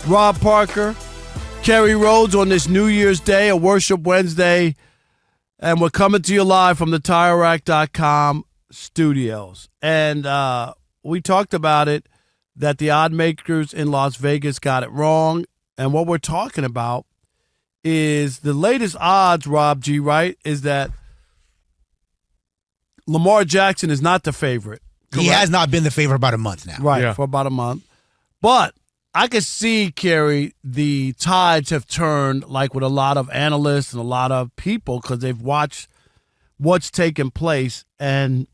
Rob Parker, Kerry Rhodes on this New Year's Day, a Worship Wednesday, and we're coming to you live from the TireRack.com studios. And we talked about it, that the odd makers in Las Vegas got it wrong. And what we're talking about is the latest odds, Rob G., right, is that Lamar Jackson is not the favorite. Correct? He has not been the favorite about a month now. Right, for about a month. But I could see, Kerry, the tides have turned, like with a lot of analysts and a lot of people, because they've watched what's taken place. And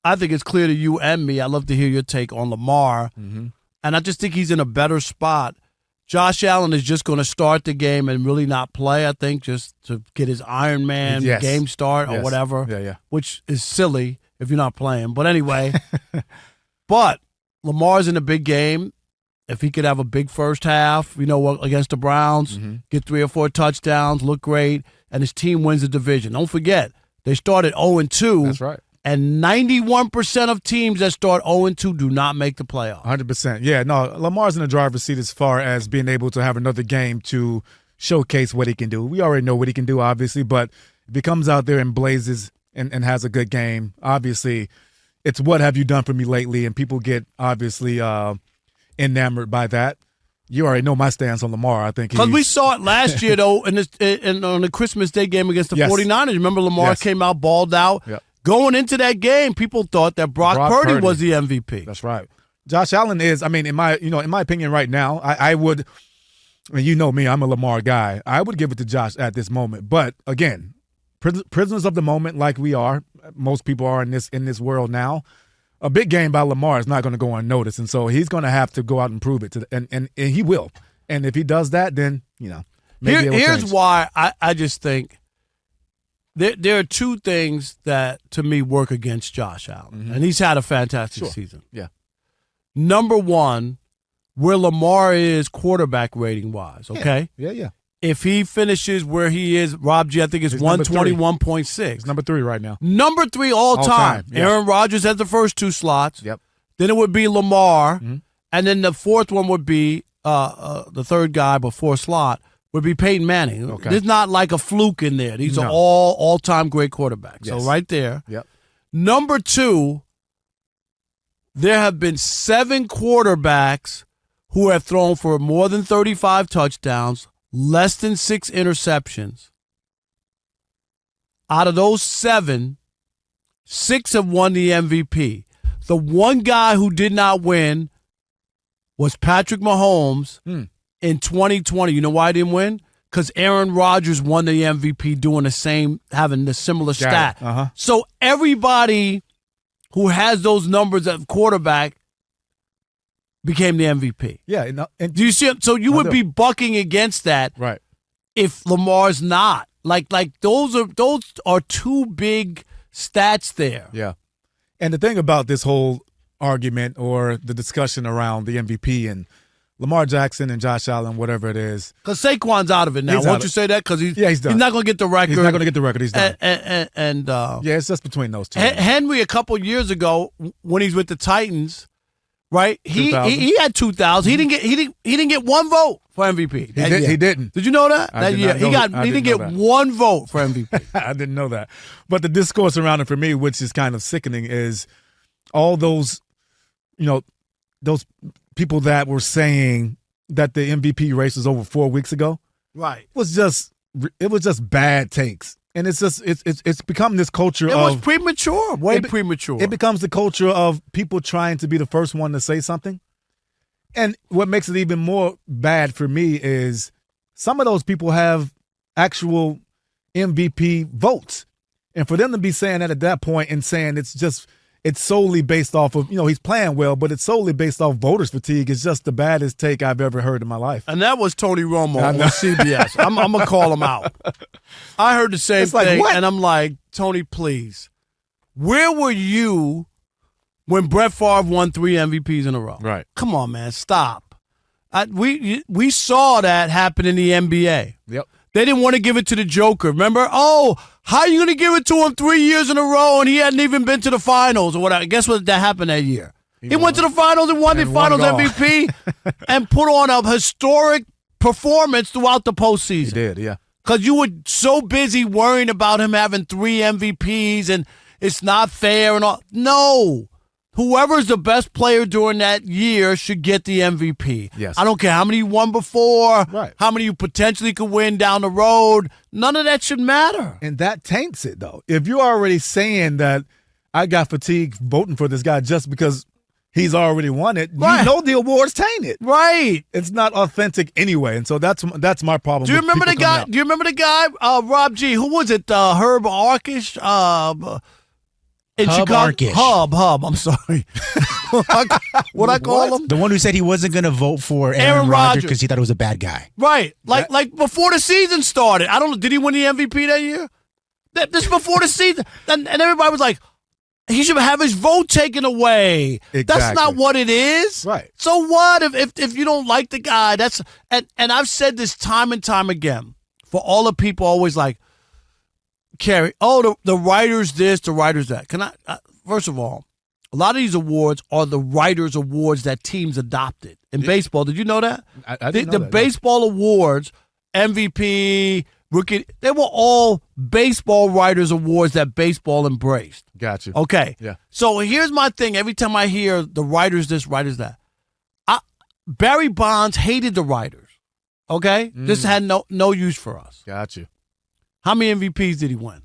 I think it's clear to you and me. I'd love to hear your take on Lamar. Mm-hmm. And I just think he's in a better spot. Josh Allen is just going to start the game and really not play, I think, just to get his Iron Man game start or whatever, which is silly if you're not playing. But anyway, but Lamar's in a big game. If he could have a big first half, against the Browns, get 3 or 4 touchdowns, look great, and his team wins the division. Don't forget, they started 0-2. That's right. And 91% of teams that start 0-2 do not make the playoffs. 100%. Yeah, no, Lamar's in the driver's seat as far as being able to have another game to showcase what he can do. We already know what he can do, obviously, but if he comes out there and blazes and has a good game, obviously, it's what have you done for me lately, and people get, obviously, enamored by that. You already know my stance on Lamar. I think because we saw it last year, though, on the Christmas Day game against the 49ers. Remember, Lamar came out, balled out. Yep. Going into that game, people thought that Brock Purdy was the MVP. That's right. Josh Allen is. I mean, in my opinion, right now, I would. I mean, you know me, I'm a Lamar guy. I would give it to Josh at this moment. But again, prisoners of the moment, like we are. Most people are in this world now. A big game by Lamar is not going to go unnoticed, and so he's going to have to go out and prove it and he will. And if he does that, then maybe here's why I just think. There are two things that, to me, work against Josh Allen, and he's had a fantastic season. Yeah. Number one, where Lamar is quarterback rating-wise, okay? Yeah. If he finishes where he is, Rob G., I think it's 121.6. He's number 3 right now. Number 3 all time. Yeah. Aaron Rodgers has the first 2 slots. Yep. Then it would be Lamar, and then the fourth one would be the third guy before slot. Would be Peyton Manning. Okay. There's not like a fluke in there. These are all-time great quarterbacks. Yes. So right there. Yep. Number 2, there have been 7 quarterbacks who have thrown for more than 35 touchdowns, less than 6 interceptions. Out of those 7, 6 have won the MVP. The one guy who did not win was Patrick Mahomes. In 2020, you know why I didn't win? Because Aaron Rodgers won the MVP having the similar stat. So everybody who has those numbers at quarterback became the MVP. Yeah. And do you see? So you would be bucking against that, right? If Lamar's not like those are 2 big stats there. Yeah. And the thing about this whole argument or the discussion around the MVP and Lamar Jackson and Josh Allen, whatever it is. Because Saquon's out of it now. Won't you say that? Because he's done. He's not going to get the record. He's not going to get the record. He's done. And it's just between those two. Henry, a couple years ago, when he's with the Titans, right? He had 2,000. He didn't get 1 vote for MVP. He didn't. Did you know that? That year he didn't get 1 vote for MVP. I didn't know that. But the discourse around it for me, which is kind of sickening, is all those, those people that were saying that the MVP race was over 4 weeks ago, right? It was just bad takes, and it's become this culture. It was premature, premature. It becomes the culture of people trying to be the first one to say something, and what makes it even more bad for me is some of those people have actual MVP votes, and for them to be saying that at that point and saying it's solely based off of, he's playing well, but it's solely based off voters fatigue. It's just the baddest take I've ever heard in my life. And that was Tony Romo on CBS. I'm going to call him out. I heard the same thing, and I'm like, Tony, please. Where were you when Brett Favre won 3 MVPs in a row? Right. Come on, man, stop. We saw that happen in the NBA. Yep. They didn't want to give it to the Joker. Remember? Oh, how are you going to give it to him 3 years in a row and he hadn't even been to the finals or whatever? Guess what that happened that year? He went to the finals and won the finals MVP and put on a historic performance throughout the postseason. He did, yeah. Because you were so busy worrying about him having 3 MVPs and it's not fair and all. No. Whoever's the best player during that year should get the MVP. Yes. I don't care how many you won before, right. how many you potentially could win down the road. None of that should matter. And that taints it, though. If you're already saying that I got fatigued voting for this guy just because he's already won it, right. You know the award's tainted. Right. It's not authentic anyway, and so that's my problem. Do you remember the guy? Do you remember the guy, Rob G? Who was it? Herb Arkish? In Hub Chicago? Arkish. Hub. I'm sorry. What I call him? The one who said he wasn't going to vote for Aaron Rodgers Rodgers because he thought it was a bad guy. Right. Like before the season started. I don't know. Did he win the MVP that year? This before the season. And everybody was like, he should have his vote taken away. Exactly. That's not what it is. Right. So what if you don't like the guy? And I've said this time and time again. For all the people always like, Kerry, the writers this, the writers that. Can I first of all, a lot of these awards are the writers' awards that teams adopted. In baseball, did you know that? I didn't know the that, baseball awards, MVP, rookie, they were all baseball writers' awards that baseball embraced. Got you. Okay. Yeah. So here's my thing. Every time I hear the writers this, writers that, Barry Bonds hated the writers. Okay? This had no use for us. Got you. How many MVPs did he win?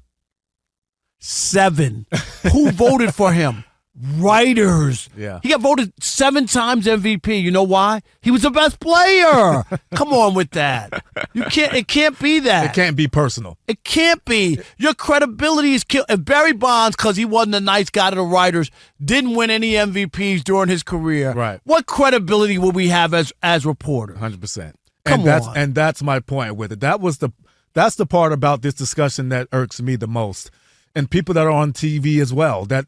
7. Who voted for him? Writers. Yeah. He got voted 7 times MVP. You know why? He was the best player. Come on with that. It can't be that. It can't be personal. It can't be. Your credibility is killed. If Barry Bonds, because he wasn't a nice guy to the writers, didn't win any MVPs during his career, right. What credibility would we have as reporters? 100%. Come on. And that's my point with it. That's the part about this discussion that irks me the most. And people that are on TV as well, that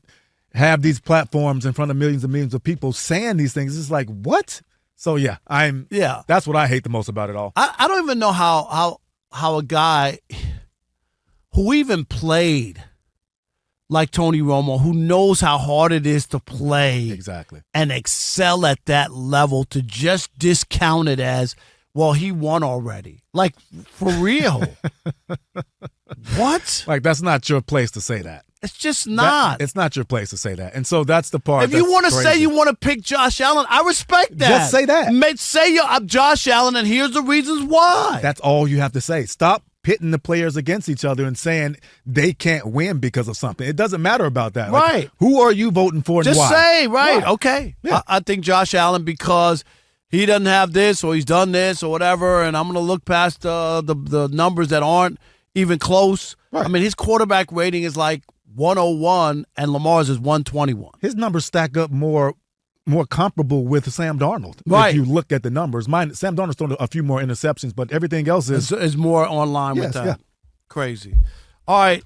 have these platforms in front of millions and millions of people saying these things. It's like, what? So, that's what I hate the most about it all. I don't even know how a guy who even played like Tony Romo, who knows how hard it is to play exactly and excel at that level, to just discount it as, well, he won already. Like, for real. What? Like, that's not your place to say that. It's just not. It's not your place to say that. And so that's the part. If you want to say you want to pick Josh Allen, I respect that. Just say that. Say I'm Josh Allen, and here's the reasons why. That's all you have to say. Stop pitting the players against each other and saying they can't win because of something. It doesn't matter about that. Right. Like, who are you voting for and just why? Say, right, Why? Okay. Yeah. I think Josh Allen because he doesn't have this or he's done this or whatever, and I'm going to look past the numbers that aren't even close. Right. I mean, his quarterback rating is like 101 and Lamar's is 121. His numbers stack up more comparable with Sam Darnold. Right. If you look at the numbers. Sam Darnold's thrown a few more interceptions, but everything else is more online with that. Yeah. Crazy. All right.